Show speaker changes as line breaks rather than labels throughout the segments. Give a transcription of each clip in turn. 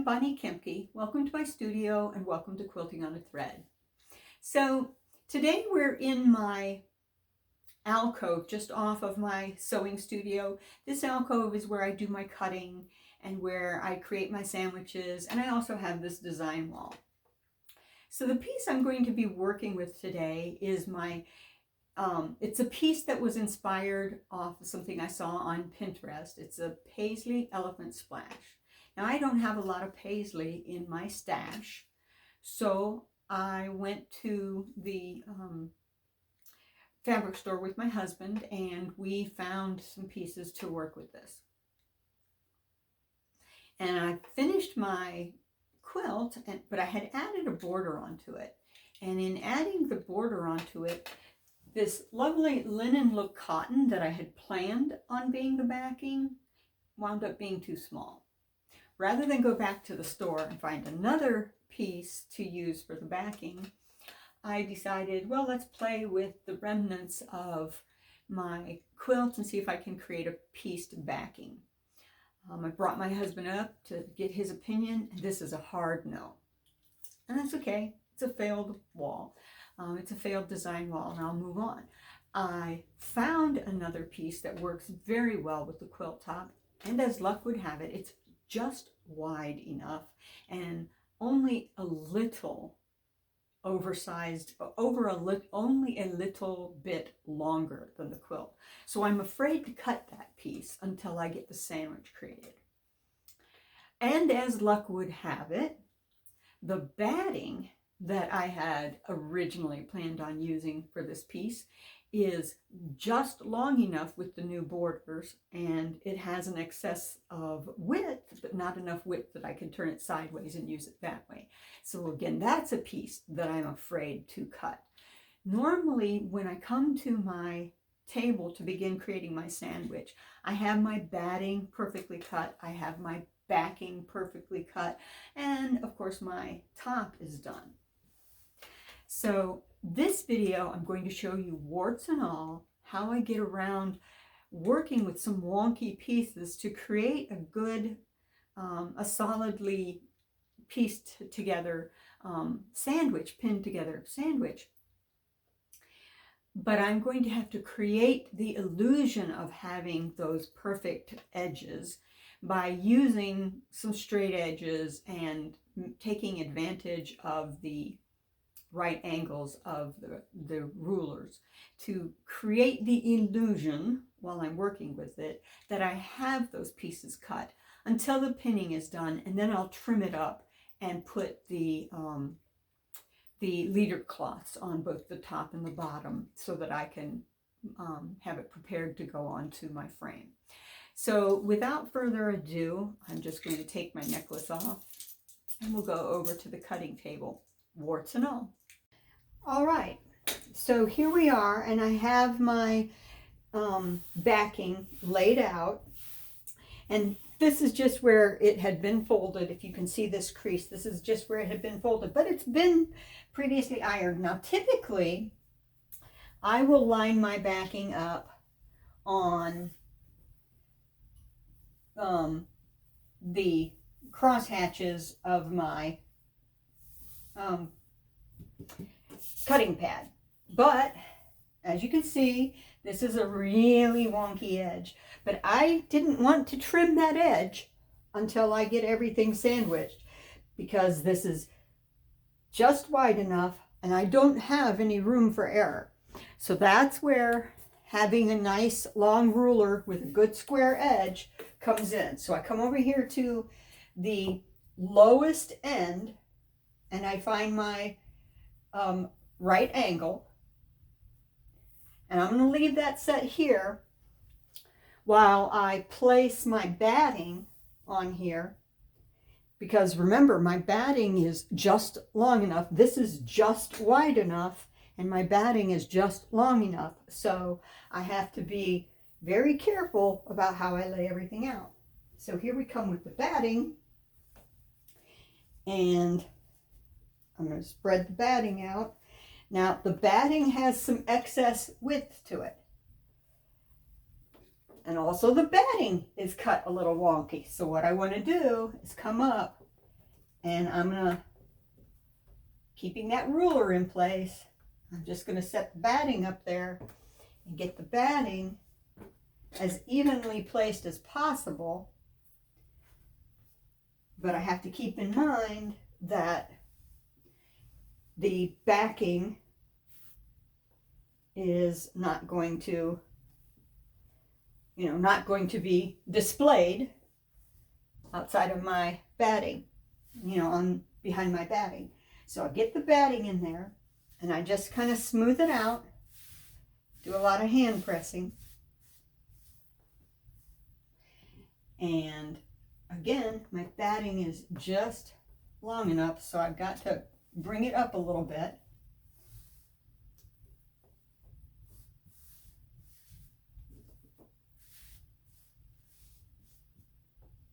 Bonnie Kemke. Welcome to my studio and welcome to Quilting on a Thread. So today we're in my alcove just off of my sewing studio. This alcove is where I do my cutting and where I create my sandwiches, and I also have this design wall. So the piece I'm going to be working with today is it's a piece that was inspired off of something I saw on Pinterest. It's a paisley elephant splash. Now, I don't have a lot of paisley in my stash, so I went to the fabric store with my husband and we found some pieces to work with this. And I finished my quilt, but I had added a border onto it. And in adding the border onto it, this lovely linen look cotton that I had planned on being the backing wound up being too small. Rather than go back to the store and find another piece to use for the backing, I decided, well, let's play with the remnants of my quilt and see if I can create a pieced backing. I brought my husband up to get his opinion, and this is a hard no. And that's okay. It's a failed wall. It's a failed design wall, and I'll move on. I found another piece that works very well with the quilt top, and as luck would have it, it's just wide enough and only a little oversized, only a little bit longer than the quilt. So I'm afraid to cut that piece until I get the sandwich created. And as luck would have it, the batting that I had originally planned on using for this piece is just long enough with the new borders, and it has an excess of width, but not enough width that I can turn it sideways and use it that way. So again, that's a piece that I'm afraid to cut. Normally, when I come to my table to begin creating my sandwich, I have my batting perfectly cut, I have my backing perfectly cut, and of course my top is done. So this video, I'm going to show you, warts and all, how I get around working with some wonky pieces to create a good, a solidly pieced together sandwich, pinned together sandwich. But I'm going to have to create the illusion of having those perfect edges by using some straight edges and taking advantage of the right angles of the rulers to create the illusion, while I'm working with it, that I have those pieces cut until the pinning is done, and then I'll trim it up and put the leader cloths on both the top and the bottom so that I can have it prepared to go onto my frame. So without further ado, I'm just going to take my necklace off and we'll go over to the cutting table, warts and all. All right, so here we are, and I have my backing laid out, and this is just where it had been folded. If you can see this crease, this is just where it had been folded, but it's been previously ironed. Now, typically, I will line my backing up on the cross hatches of my cutting pad, but as you can see, this is a really wonky edge, but I didn't want to trim that edge until I get everything sandwiched, because this is just wide enough and I don't have any room for error. So that's where having a nice long ruler with a good square edge comes in. So I come over here to the lowest end and I find my right angle, and I'm going to leave that set here while I place my batting on here, because remember, my batting is just long enough. This is just wide enough and my batting is just long enough, so I have to be very careful about how I lay everything out. So here we come with the batting, and I'm going to spread the batting out. Now, the batting has some excess width to it. And also the batting is cut a little wonky. So what I want to do is come up And I'm gonna, keeping that ruler in place, I'm just gonna set the batting up there and get the batting as evenly placed as possible. But I have to keep in mind that the backing is not going to, not going to be displayed outside of my batting, on behind my batting. So I get the batting in there and I just kind of smooth it out, do a lot of hand pressing. And again, my batting is just long enough, so I've got to bring it up a little bit.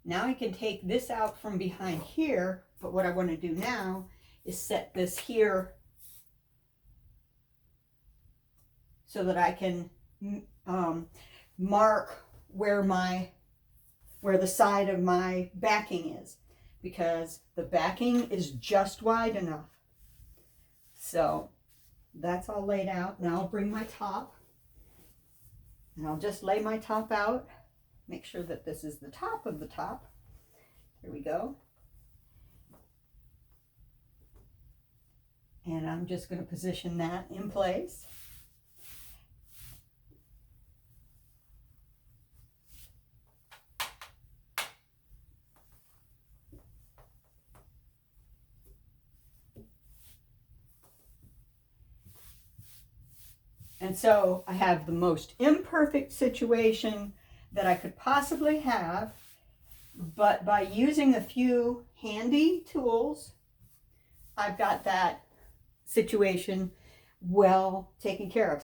Now I can take this out from behind here, but what I want to do now is set this here so that I can mark where the side of my backing is, because the backing is just wide enough. So that's all laid out. Now I'll bring my top and I'll just lay my top out. Make sure that this is the top of the top. There we go. And I'm just going to position that in place. And so I have the most imperfect situation that I could possibly have, but by using a few handy tools, I've got that situation well taken care of.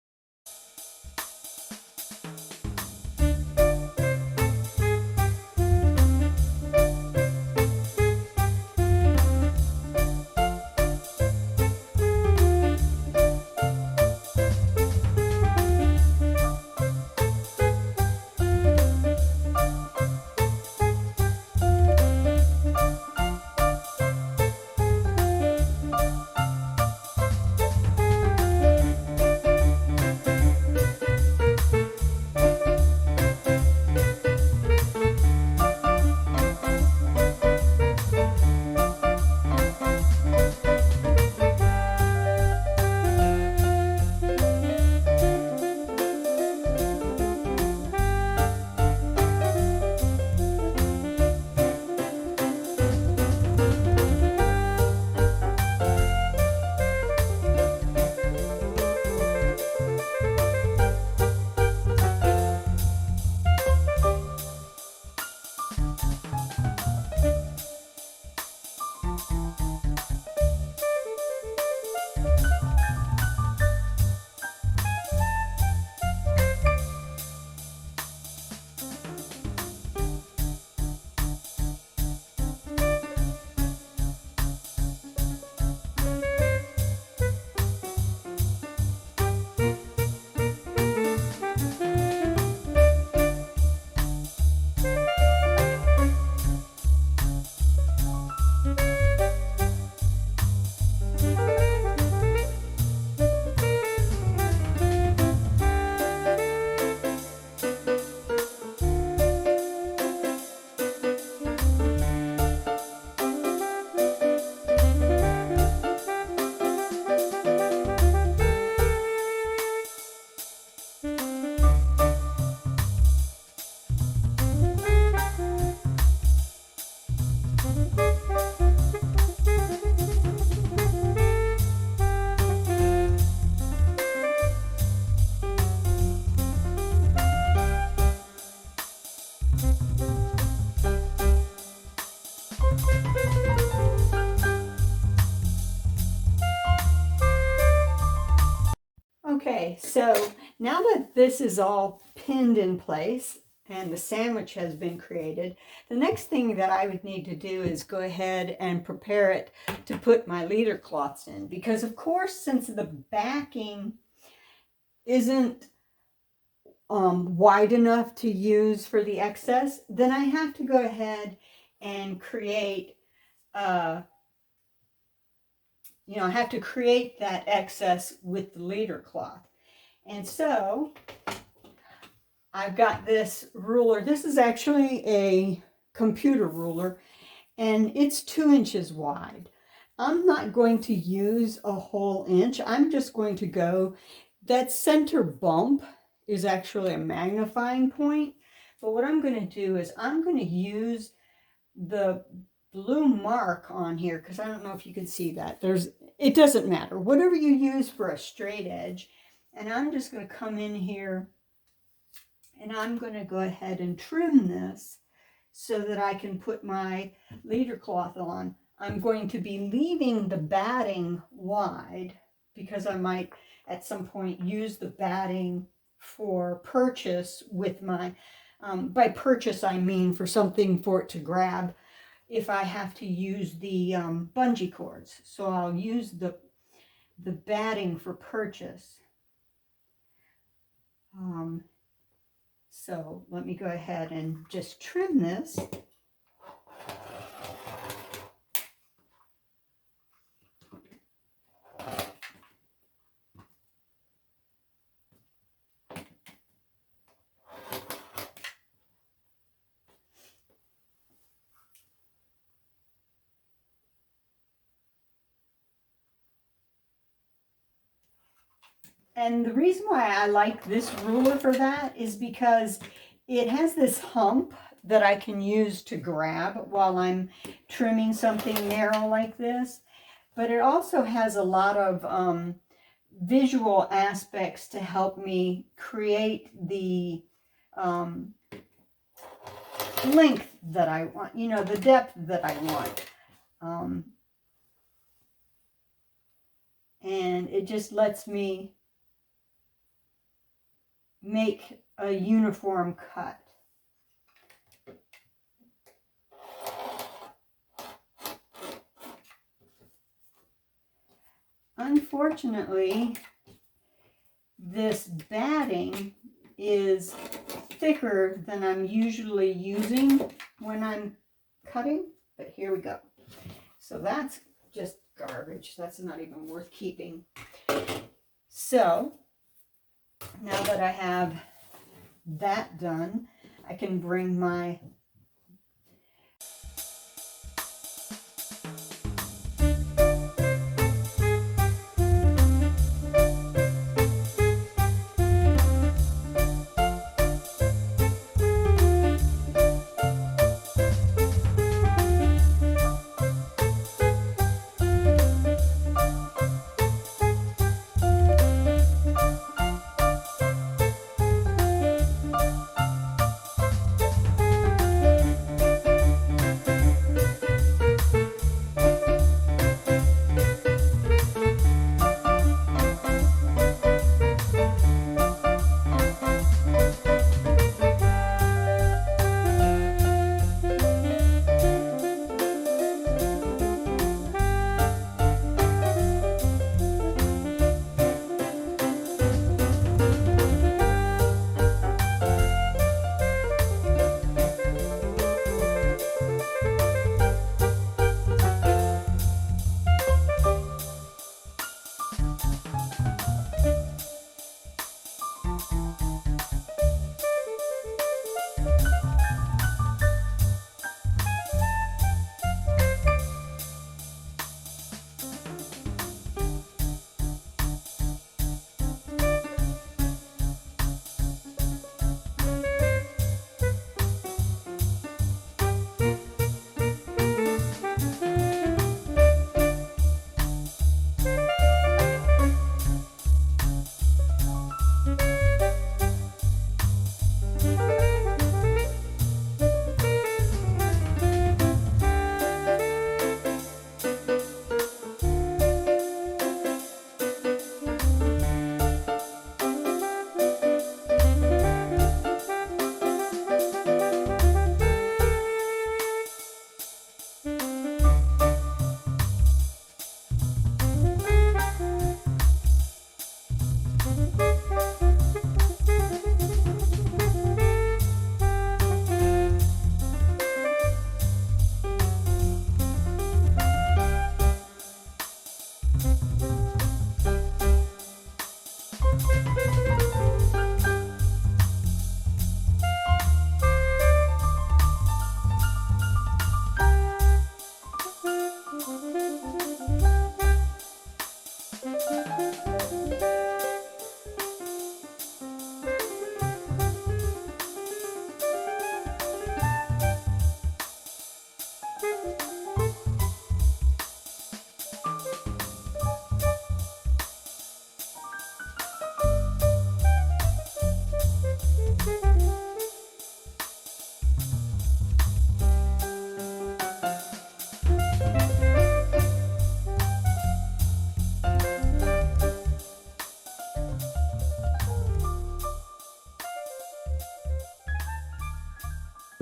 Okay, so now that this is all pinned in place and the sandwich has been created, the next thing that I would need to do is go ahead and prepare it to put my leader cloths in. Because of course, since the backing isn't wide enough to use for the excess, then I have to go ahead and create you know, I have to create that excess with the leader cloth. And so I've got this ruler. This is actually a computer ruler, and it's 2 inches wide. I'm not going to use a whole inch. I'm just going to go, that center bump is actually a magnifying point. But what I'm going to do is I'm going to use the blue mark on here, because I don't know if you can see that. It doesn't matter. Whatever you use for a straight edge. And I'm just going to come in here and I'm going to go ahead and trim this so that I can put my leader cloth on. I'm going to be leaving the batting wide because I might at some point use the batting for purchase with my, by purchase I mean for something for it to grab if I have to use the bungee cords. So I'll use the batting for purchase. So let me go ahead and just trim this. And the reason why I like this ruler for that is because it has this hump that I can use to grab while I'm trimming something narrow like this. But it also has a lot of visual aspects to help me create the length that I want, you know, the depth that I want. And it just lets me make a uniform cut. Unfortunately, this batting is thicker than I'm usually using when I'm cutting, but here we go. So that's just garbage. That's not even worth keeping. So now that I have that done, I can bring my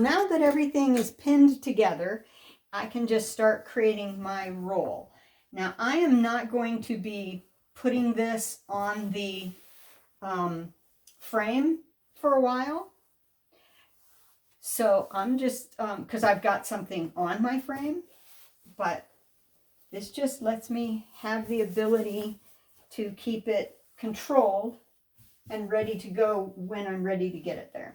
now that everything is pinned together, I can just start creating my roll. Now I am not going to be putting this on the frame for a while. So I'm just, because I've got something on my frame, but this just lets me have the ability to keep it controlled and ready to go when I'm ready to get it there.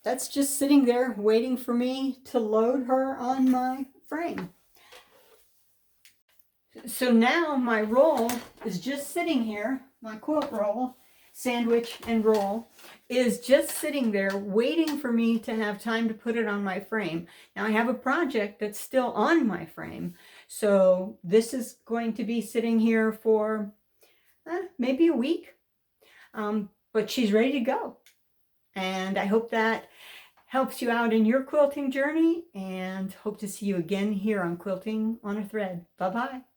That's just sitting there waiting for me to load her on my frame. So now my roll is just sitting here, my quilt roll, sandwich and roll, is just sitting there waiting for me to have time to put it on my frame. Now I have a project that's still on my frame, so this is going to be sitting here for maybe a week, but she's ready to go. And I hope that helps you out in your quilting journey, and hope to see you again here on Quilting on a Thread. Bye-bye.